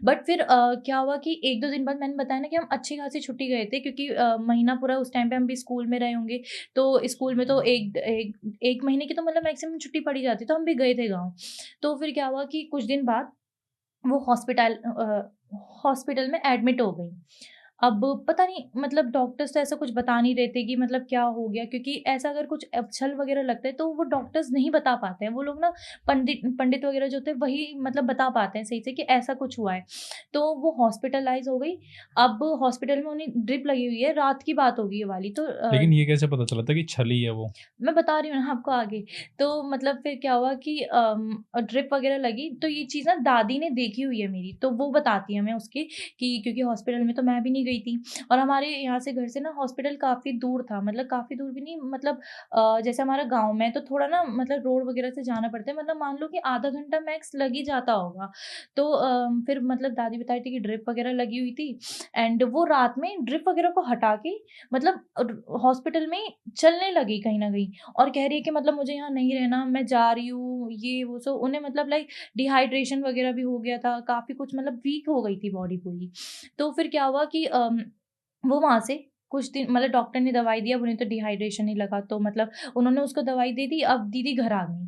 Speaker 1: बट फिर क्या हुआ कि 1-2 दिन बाद मैंने बताया ना कि हम अच्छी खासी छुट्टी गए थे, क्योंकि महीना पूरा उस टाइम पे हम भी स्कूल में रहे होंगे। तो स्कूल में तो 1 महीने की तो मतलब मैक्सिमम छुट्टी पड़ी जाती, तो हम भी गए थे गाँव। तो फिर क्या हुआ कि कुछ दिन बाद वो हॉस्पिटल में एडमिट हो गई। अब पता नहीं, मतलब डॉक्टर्स तो ऐसा कुछ बता नहीं रहे थे कि मतलब क्या हो गया, क्योंकि ऐसा अगर कुछ छल वगैरह लगता है तो वो डॉक्टर्स नहीं बता पाते हैं। वो लोग ना पंडित पंडित वगैरह जो होते हैं वही मतलब बता पाते हैं सही से कि ऐसा कुछ हुआ है। तो वो हॉस्पिटलाइज़ हो गई। अब हॉस्पिटल में उन्हें ड्रिप लगी हुई है, रात की बात होगी ये वाली। तो
Speaker 2: लेकिन ये कैसे पता चला था कि छली है वो?
Speaker 1: मैं बता रही हूँ ना आपको आगे। तो मतलब फिर क्या हुआ कि ड्रिप वगैरह लगी, तो ये चीज़ ना दादी ने देखी हुई है मेरी, तो वो बताती है हमें उसकी, कि क्योंकि हॉस्पिटल में तो मैं भी नहीं गई थी, और हमारे यहाँ से घर से ना हॉस्पिटल काफ़ी दूर था, मतलब काफ़ी दूर भी नहीं, मतलब जैसे हमारा गाँव में है, तो थोड़ा ना मतलब रोड वगैरह से जाना पड़ता है, मतलब मान लो कि आधा घंटा मैक्स लग ही जाता होगा। तो फिर मतलब दादी बता रही थी कि ड्रिप वगैरह लगी हुई थी, एंड वो रात में ड्रिप वगैरह को हटा के मतलब हॉस्पिटल में चलने लगी कहीं न कहीं। और कह रही है कि मतलब मुझे यहाँ नहीं रहना, मैं जा रही हूँ, ये वो। सो उन्हें मतलब लाइक डिहाइड्रेशन वगैरह भी हो गया था, काफ़ी कुछ मतलब वीक हो गई थी बॉडी पूरी। तो फिर क्या हुआ कि वो वहाँ से कुछ दिन मतलब डॉक्टर ने दवाई दिया, अब उन्हें तो डिहाइड्रेशन ही लगा, तो मतलब उन्होंने उसको दवाई दे दी, अब दीदी घर आ गईं।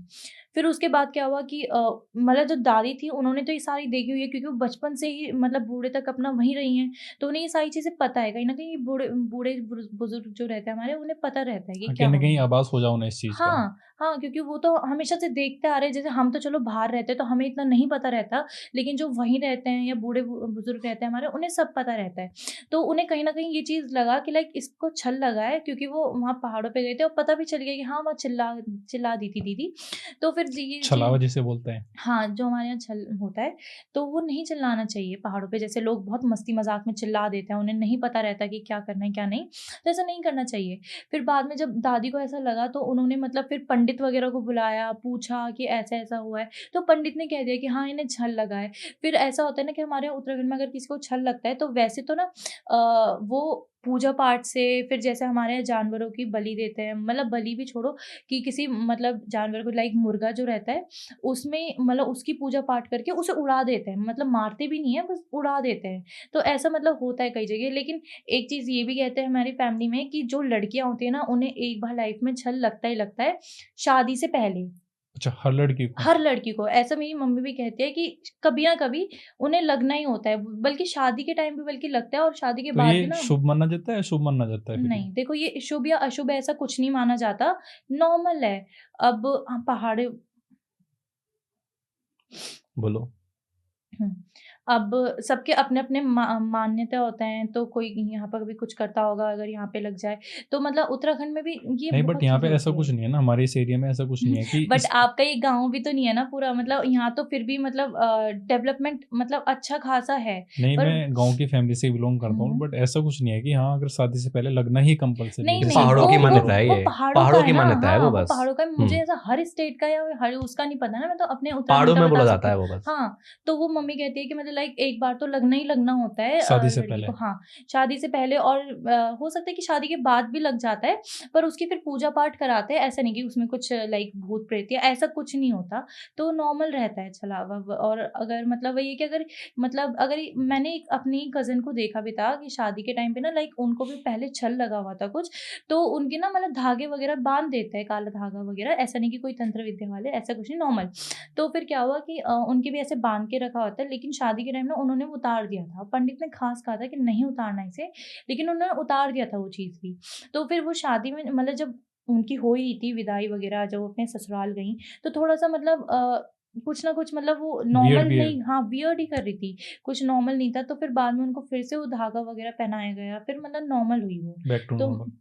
Speaker 1: फिर उसके बाद क्या हुआ कि मतलब जो दादी थी उन्होंने तो ये सारी देखी हुई है, क्योंकि वो बचपन से ही मतलब बूढ़े तक अपना वहीं रही हैं, तो उन्हें ये सारी चीज़ें पता है। कहीं न कहीं बूढ़े बूढ़े बुर बुज़ुर्ग जो रहते हैं हमारे, उन्हें पता रहता है कि
Speaker 2: हाँ,
Speaker 1: क्या
Speaker 2: कहीं न
Speaker 1: हो
Speaker 2: कहीं
Speaker 1: रहा है।
Speaker 2: आभास हो जाओ उन्हें इस चीज़ का।
Speaker 1: हाँ, हाँ, क्योंकि वो तो हमेशा से देखते आ रहे हैं, जैसे हम तो चलो बाहर रहते हैं, तो हमें इतना नहीं पता रहता, लेकिन जो वहीं रहते हैं या बूढ़े बुज़ुर्ग रहते हैं हमारे, उन्हें सब पता रहता है। तो उन्हें कहीं न कहीं ये चीज़ लगा कि लाइक इसको छल लगा है, क्योंकि वो वहाँ पहाड़ों पे गए थे और पता भी चल गया कि हाँ, वहाँ चिल्ला चिल्ला दी थी दीदी। तो फिर जी ये चीज़,
Speaker 2: छलावा जिसे बोलते हैं।
Speaker 1: हाँ, जो हमारे यहाँ छल होता है, तो वो नहीं चिल्लाना चाहिए पहाड़ों पे। जैसे लोग बहुत मस्ती-मज़ाक में चिल्ला देते हैं, उन्हें नहीं पता रहता कि क्या करना है, क्या नहीं, तो ऐसा नहीं करना चाहिए। फिर बाद में जब दादी को ऐसा लगा, तो उन्होंने मतलब फिर पंडित वगैरह को बुलाया, पूछा कि ऐसा-ऐसा हुआ है, तो पंडित ने कह दिया कि हाँ, इन्हें छल लगा है। फिर ऐसा होता है ना कि हमारे यहाँ उत्तराखंड में अगर किसी को छल लगता है, तो वैसे तो ना वो पूजा-पाठ से, फिर जैसे हमारे यहाँ जानवरों की बलि देते हैं, मतलब बलि भी छोड़ो, कि किसी मतलब जानवर को लाइक मुर्गा जो रहता है, उसमें मतलब उसकी पूजा-पाठ करके उसे उड़ा देते हैं, मतलब मारते भी नहीं है, बस उड़ा देते हैं। तो ऐसा मतलब होता है कई जगह। लेकिन एक चीज़ ये भी कहते हैं हमारी फैमिली में कि जो लड़कियाँ होती हैं ना, उन्हें एक बार लाइफ में छल लगता ही लगता है, शादी से पहले।
Speaker 2: अच्छा, हर लड़की को?
Speaker 1: हर लड़की को, ऐसा मेरी मम्मी भी कहती है कि कभी ना कभी उन्हें लगना ही होता है, बल्कि शादी के टाइम पे बल्कि लगता है, और शादी के
Speaker 2: तो
Speaker 1: बाद भी
Speaker 2: ये
Speaker 1: ना।
Speaker 2: शुभ माना जाता है, अशुभ माना जाता है फिर ये?
Speaker 1: नहीं, देखो ये शुभ या अशुभ ऐसा कुछ नहीं माना जाता, नॉर्मल है। अब पहाड़ी।
Speaker 3: बोलो।
Speaker 1: हुँ। अब सबके अपने-अपने मान्यता होते हैं, तो कोई यहाँ पर भी कुछ करता होगा अगर यहाँ पे लग जाए, तो मतलब उत्तराखंड में भी ये
Speaker 2: नहीं, बट
Speaker 1: बहुत
Speaker 2: यहाँ पे
Speaker 1: चीज़
Speaker 2: ऐसा
Speaker 1: होती
Speaker 2: कुछ
Speaker 1: है।
Speaker 2: नहीं है ना, हमारे इस एरिया में ऐसा कुछ नहीं है कि
Speaker 1: बट
Speaker 2: इस
Speaker 1: आपका ये गाँव भी तो नहीं है ना पूरा, मतलब यहाँ तो फिर भी मतलब डेवलपमेंट मतलब अच्छा खासा है।
Speaker 2: नहीं,
Speaker 1: पर
Speaker 2: मैं गाँव की फैमिली से बिलॉन्ग करता हूँ,
Speaker 1: हुँ।
Speaker 2: बट ऐसा कुछ नहीं है कि हाँ, अगर शादी से पहले लगना ही कंपल्सरी है,
Speaker 1: नहीं,
Speaker 3: ये
Speaker 2: जैसे
Speaker 1: नहीं,
Speaker 3: पहाड़ों
Speaker 1: वो
Speaker 3: की
Speaker 2: बाकी
Speaker 1: वो
Speaker 3: मान्यता
Speaker 2: लोग।
Speaker 3: है
Speaker 1: वो
Speaker 3: ये।
Speaker 1: पहाड़ों का
Speaker 3: पहाड़ों
Speaker 1: है
Speaker 3: की
Speaker 1: ना।
Speaker 3: मान्यता है वो
Speaker 1: हाँ, वो
Speaker 3: बस।
Speaker 1: पहाड़ों का, मुझे
Speaker 3: हुँ।
Speaker 1: ऐसा हर स्टेट का या हर उसका नहीं पता ना, मैं तो अपने उत्तराखंड
Speaker 3: पहाड़ों
Speaker 1: का
Speaker 3: में
Speaker 1: बता
Speaker 3: बोला
Speaker 1: सकती
Speaker 3: जाता
Speaker 1: हूँ।
Speaker 3: है वो बस।
Speaker 1: हाँ, तो वो मम्मी कहती है कि मतलब मतलब लाइक एक बार तो लगना ही लगना होता है
Speaker 2: शादी से
Speaker 1: लड़की
Speaker 2: पहले।
Speaker 1: को। हाँ, शादी से पहले, और हो सकता है कि शादी के बाद भी लग जाता है, पर उसकी फिर पूजा पाठ कराते हैं। ऐसा नहीं कि उसमें कुछ लाइक भूत प्रेत या ऐसा कुछ नहीं होता, तो नॉर्मल रहता है छलावा। और अगर मतलब वही है कि अगर मतलब अगर मैंने एक अपनी कज़न को देखा भी था कि शादी के टाइम पे ना लाइक उनको भी पहले छल लगा हुआ था कुछ, तो उनके ना मतलब धागे वगैरह बाँध देते हैं, काला धागा वगैरह। ऐसा नहीं कि कोई तंत्र विद्या वाले, ऐसा कुछ नहीं, नॉर्मल। तो फिर क्या हुआ कि उनके भी ऐसे बाँध के रखा होता है, लेकिन शादी के टाइम ना उन्होंने वो उतार दिया था। पंडित ने ख़ास कहा था कि नहीं उतारना इसे, लेकिन उन्होंने उतार दिया था वो चीज़ भी। तो फिर वो शादी में मतलब जब उनकी हो ही थी विदाई वगैरह, जब वो अपने ससुराल गईं, तो थोड़ा-सा मतलब कुछ ना कुछ मतलब वो
Speaker 2: वियर्ड
Speaker 1: नॉर्मल
Speaker 2: भी है।
Speaker 1: नहीं, हाँ, वियर्ड ही कर रही थी, कुछ नॉर्मल नहीं था। तो फिर बाद में उनको फिर से वो धागा वगैरह पहनाया गया, फिर मतलब नॉर्मल हुई वो।
Speaker 2: बैक टू
Speaker 1: तो
Speaker 2: नॉर्मल।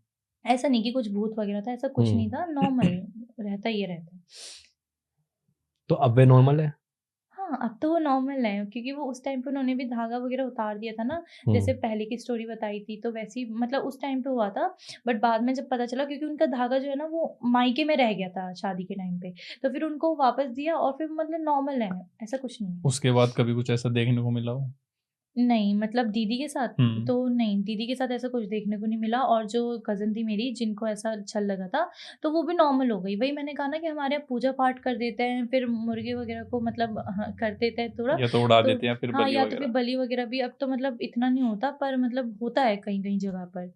Speaker 1: ऐसा नहीं कि कुछ भूत वगैरह था, ऐसा कुछ नहीं था, नॉर्मल रहता ही रहता है।
Speaker 3: तो अब वे नॉर्मल है?
Speaker 1: हाँ, अब तो वो नॉर्मल है, क्योंकि वो उस टाइम पे उन्होंने भी धागा वगैरह उतार दिया था ना, जैसे पहले की स्टोरी बताई थी, तो वैसे ही मतलब उस टाइम पे हुआ था। बट बाद में जब पता चला, क्योंकि उनका धागा जो है ना वो मायके में रह गया था शादी के टाइम पे, तो फिर उनको वापस दिया और फिर मतलब नॉर्मल है, ऐसा कुछ नहीं है।
Speaker 2: उसके बाद कभी कुछ ऐसा देखने को मिला हो?
Speaker 1: नहीं, मतलब दीदी के साथ
Speaker 2: हुँ।
Speaker 1: तो नहीं, दीदी के साथ ऐसा कुछ देखने को नहीं मिला। और जो कज़िन थी मेरी जिनको ऐसा छल लगा था, तो वो भी नॉर्मल हो गई। वही मैंने कहा ना कि हमारे यहाँ पूजा पाठ कर देते हैं, फिर मुर्गे वगैरह को मतलब हाँ, कर देते हैं थोड़ा।
Speaker 2: या तो उड़ा
Speaker 1: तो
Speaker 2: देते हैं फिर
Speaker 1: हाँ,
Speaker 2: बलि
Speaker 1: या तो फिर
Speaker 2: वगैरह।
Speaker 1: बलि वगैरह भी अब तो मतलब इतना नहीं होता, पर मतलब होता है कहीं-कहीं जगह पर।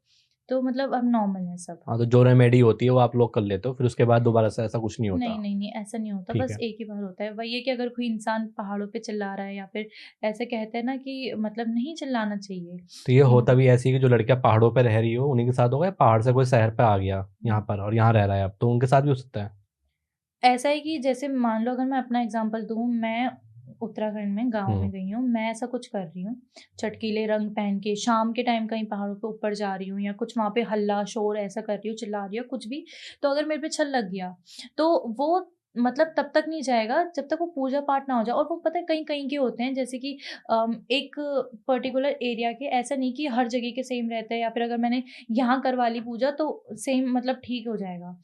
Speaker 1: तो मतलब अब नॉर्मल है सब।
Speaker 3: हाँ, तो जो रेमेडी होती है वो आप लोग कर लेते हो, फिर उसके बाद दोबारा से ऐसा कुछ नहीं
Speaker 1: नहीं,
Speaker 3: होता?
Speaker 1: नहीं, नहीं, ऐसा नहीं होता,
Speaker 3: ठीक
Speaker 1: बस
Speaker 3: है।
Speaker 1: एक ही बार होता है। वही है कि अगर कोई इंसान पहाड़ों पे चिल्ला रहा है, या फिर ऐसे कहते हैं ना कि मतलब नहीं चिल्लाना चाहिए।
Speaker 3: तो ये
Speaker 1: कि
Speaker 3: होता भी ऐसे ही कि जो लड़कियां पहाड़ों पे रह रही हो उन्हीं के साथ होगा, या पहाड़ से कोई शहर पे आ गया यहाँ पर और यहाँ रह रहा है अब, तो उनके साथ भी हो सकता है?
Speaker 1: ऐसा है कि जैसे मान लो अगर मैं अपना एग्जांपल दूँ, मैं उत्तराखंड में गाँव में गई हूँ, मैं ऐसा कुछ कर रही हूँ, चटकीले रंग पहन के शाम के टाइम कहीं पहाड़ों पे ऊपर जा रही हूँ, या कुछ वहाँ पे हल्ला-शोर ऐसा कर रही हूँ, चिल्ला रही हूँ, कुछ भी, तो अगर मेरे पे छल लग गया, तो वो मतलब तब तक नहीं जाएगा जब तक वो पूजा-पाठ ना हो जाए। और वो पता है कहीं-कहीं के होते हैं, जैसे कि एक पर्टिकुलर एरिया के, ऐसा नहीं कि हर जगह के सेम रहते हैं, या फिर अगर मैंने यहाँ करवा ली पूजा तो सेम मतलब ठीक हो जाएगा।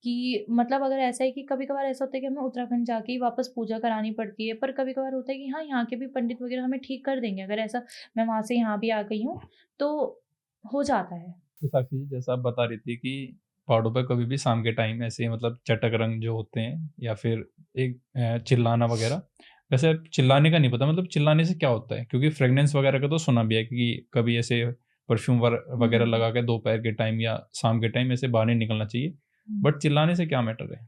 Speaker 1: कि मतलब अगर ऐसा है कि कभी-कभार ऐसा होता है कि हमें उत्तराखंड जाके ही वापस पूजा करानी पड़ती है, पर कभी-कभार होता है कि हाँ, यहाँ के भी पंडित वगैरह हमें ठीक कर देंगे, अगर ऐसा मैं वहाँ से यहाँ भी आ गई हूँ, तो हो जाता है।
Speaker 2: तो साक्षी जी, जैसा आप बता रही थी कि पहाड़ों पे कभी भी शाम के टाइम ऐसे मतलब चटक रंग जो होते हैं या फिर एक चिल्लाना वगैरह, वैसे चिल्लाने का नहीं पता, मतलब चिल्लाने से क्या होता है? क्योंकि फ्रेग्रेंस वगैरह का तो सुना भी है कि कभी ऐसे परफ्यूम वगैरह
Speaker 1: हुँ,
Speaker 2: लगा के दोपहर के टाइम या शाम के टाइम ऐसे बाहर नहीं निकलना चाहिए।
Speaker 1: हुँ।
Speaker 2: बट चिल्लाने से क्या मैटर है?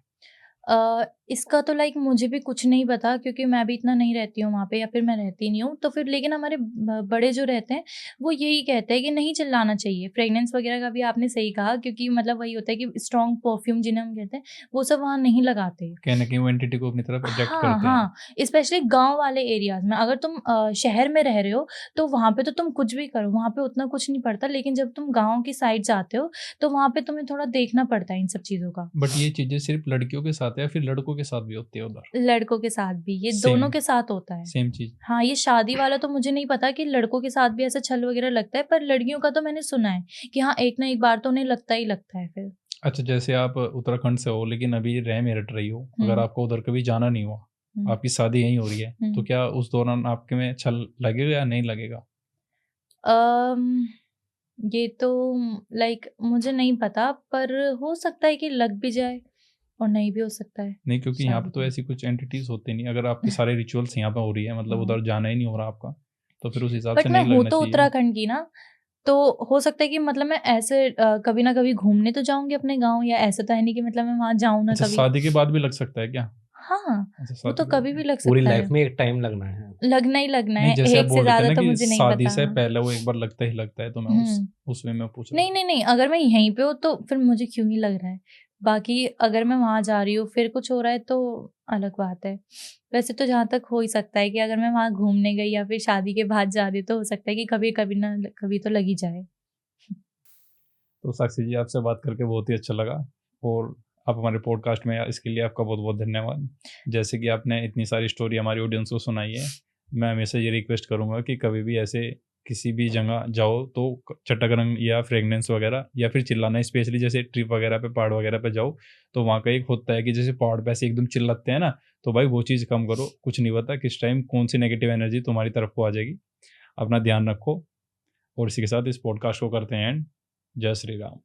Speaker 1: इसका तो लाइक मुझे भी कुछ नहीं पता, क्योंकि मैं भी इतना नहीं रहती हूँ वहाँ पे, या फिर मैं रहती नहीं हूँ। तो फिर लेकिन हमारे बड़े जो रहते हैं वो यही कहते हैं कि नहीं चिल्लाना चाहिए। फ्रेग्रेंस वगैरह का भी आपने सही कहा, क्योंकि मतलब वही होता है कि स्ट्रॉन्ग परफ्यूम जिन्हें हम कहते हैं, वो सब वहाँ नहीं लगाते।
Speaker 2: कहीं न कहीं वो एंटिटी को अपनी तरफ अट्रैक्ट
Speaker 1: हाँ,
Speaker 2: करते हैं।
Speaker 1: हाँ, स्पेशली गाँव वाले एरियाज़ में। अगर तुम शहर में रह रहे हो, तो वहाँ पे तो तुम कुछ भी करो, वहाँ पे उतना कुछ नहीं पड़ता। लेकिन जब तुम गाँव की साइड जाते हो, तो वहाँ पे तुम्हें थोड़ा देखना पड़ता है इन सब चीज़ों का।
Speaker 2: बट ये चीज़ें सिर्फ़ लड़कियों के साथ है या फिर लड़कों के साथ भी होती है उधर?
Speaker 1: लड़कों के साथ भी, ये
Speaker 2: सेम,
Speaker 1: दोनों के साथ होता है।
Speaker 2: सेम चीज़।
Speaker 1: हाँ, ये शादी वाला तो मुझे नहीं पता कि लड़कों के साथ भी ऐसा छल वगैरह लगता है, पर लड़कियों का तो मैंने सुना है कि हाँ, एक ना एक बार तो उन्हें लगता ही लगता है फिर।
Speaker 2: अच्छा, जैसे आप उत्तराखंड से हो लेकिन अभी रह मेरठ रही हो, अगर
Speaker 1: हुँ,
Speaker 2: आपको उधर कभी जाना नहीं हुआ,
Speaker 1: हुँ,
Speaker 2: आपकी शादी यहीं हो रही है, तो
Speaker 1: हुँ।
Speaker 2: क्या उस दौरान आपके में छल लगेगा या नहीं लगेगा?
Speaker 1: अम, ये तो लाइक मुझे नहीं पता, पर हो सकता है कि लग भी जाए और नहीं भी हो सकता है
Speaker 2: नहीं, क्योंकि यहाँ पे
Speaker 1: शादी
Speaker 2: तो
Speaker 1: के
Speaker 2: ऐसी कुछ एंटिटीज़ होती नहीं, अगर आपके सारे रिचुअल्स यहाँ पे हो रही है मतलब
Speaker 1: हुँ।
Speaker 2: उधर जाना ही नहीं हो रहा आपका, तो फिर उस हिसाब से
Speaker 1: बट मैं
Speaker 2: नहीं
Speaker 1: हूँ
Speaker 2: लगना
Speaker 1: तो
Speaker 2: चाहिए।
Speaker 1: उत्तराखंड की ना, तो हो सकता है कि मतलब मैं ऐसे कभी ना कभी घूमने तो जाऊँगी अपने गाँव, या ऐसा तो है नहीं कि मतलब मैं वहाँ जाऊँ ना
Speaker 2: अच्छा,
Speaker 1: कभी।
Speaker 2: शादी के बाद भी लग सकता है क्या?
Speaker 1: हाँ,
Speaker 2: अच्छा,
Speaker 1: वो
Speaker 2: शादी
Speaker 1: तो
Speaker 2: के बाद
Speaker 1: कभी
Speaker 2: भी।
Speaker 1: भी लग
Speaker 3: पूरी
Speaker 1: सकता
Speaker 3: लाइफ
Speaker 1: है।
Speaker 3: में एक टाइम लगना है।
Speaker 1: लगना ही लगना
Speaker 2: नहीं,
Speaker 1: है,
Speaker 2: जैसे आप
Speaker 1: एक से
Speaker 2: बोल रहे थे
Speaker 1: ज़्यादा
Speaker 2: ना
Speaker 1: तो
Speaker 2: कि
Speaker 1: मुझे नहीं
Speaker 2: शादी
Speaker 1: पता।
Speaker 2: से पहले वो एक बार लगता ही लगता है, तो मैं
Speaker 1: हुँ।
Speaker 2: उस वे में पूछ रहा
Speaker 1: नहीं,
Speaker 2: था।
Speaker 1: नहीं, नहीं, अगर मैं यहीं पे हूँ तो फिर मुझे क्यों ही लग रहा है। बाकी अगर मैं वहाँ जा रही हूँ, फिर कुछ हो रहा है तो अलग बात है। वैसे तो जहाँ तक हो ही सकता है कि अगर मैं वहाँ घूमने गई या फिर शादी के बाद जा रही हूँ, तो हो सकता है कि कभी कभी ना कभी तो लग ही जाए।
Speaker 2: तो साक्षी जी, आपसे बात करके बहुत ही अच्छा लगा और आप हमारे पॉडकास्ट में इसके लिए आपका बहुत-बहुत धन्यवाद। जैसे कि आपने इतनी सारी स्टोरी हमारी ऑडियंस को सुनाई है, मैं हमेशा ये रिक्वेस्ट करूँगा कि कभी भी ऐसे किसी भी जगह जाओ तो चटक रंग या फ्रेगनेंस वगैरह या फिर चिल्लाना, स्पेशली जैसे ट्रिप वगैरह पे, पहाड़ वगैरह पे जाओ तो वहाँ का एक होता है कि जैसे पहाड़ पे ऐसे एकदम चिल्लाते हैं ना, तो भाई वो चीज़ कम करो। कुछ नहीं पता किस टाइम कौन सी नेगेटिव एनर्जी तुम्हारी तरफ को आ जाएगी। अपना ध्यान रखो और इसी के साथ इस पॉडकास्ट को करते हैं एंड। जय श्री राम।